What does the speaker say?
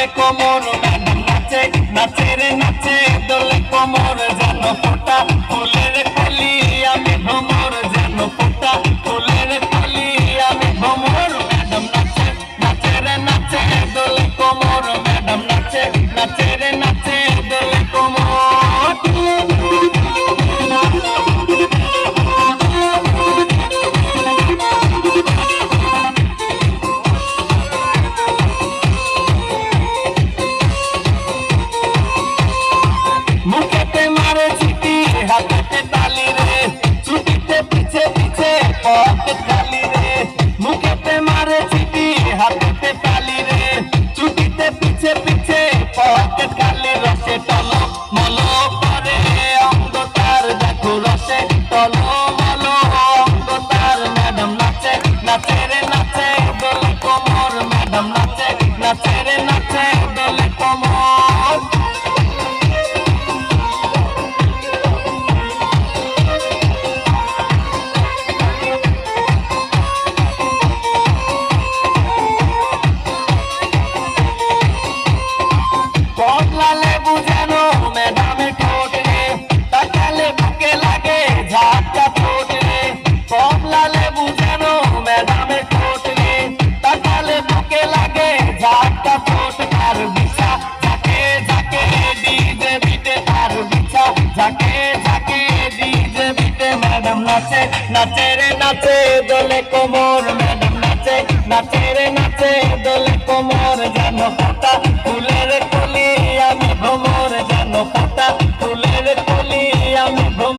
দোলে কোমর ম্যাডাম নাচে নাচে রে নাচে দোলে কোমর যেন ফোটা ফুলের কলি আমি ভ্রমর যেন ফোটা ফুলের কলি আমি ভ্রমর ম্যাডাম নাচে নাচে রে নাচে দোলে কোমর ম্যাডাম নাচে নাচে রে নাচে দোলে কোমর মুখেতে মারে চিঠি হাতেতে তালি রে ছুটিতে পিছে পিছে পথে খালি রে মুখেতে মারে চিঠি হাতেতে তালি রে ছুটিতে পিছে পিছে পথে খালি রসে টলো মলো করে অঙ্গ তার দেখো রসে টলো মলো অঙ্গ তার ম্যাডাম নাচে নাচে রে নাচে দোলে কোমর ম্যাডাম নাচে নাচে রে নাচে দোলে কোমর কমলা লেবু যেন ম্যাডামের ঠোঁট রে তাকালে বুকে লাগে ঝাপটা ঠোঁট রে কমলা লেবু যেন ম্যাডামের ঠোঁট রে তাকালে বুকে লাগে ঝাপটা ঠোঁট তার বিছা ঝাঁকে ঝাঁকে ডিজে বিটে তার বিছা ঝাঁকে ঝাঁকে ডিজে বিটে ম্যাডাম নাচে নাচে রে নাচে দোলে কোমর ম্যাডাম নাচে নাচে রে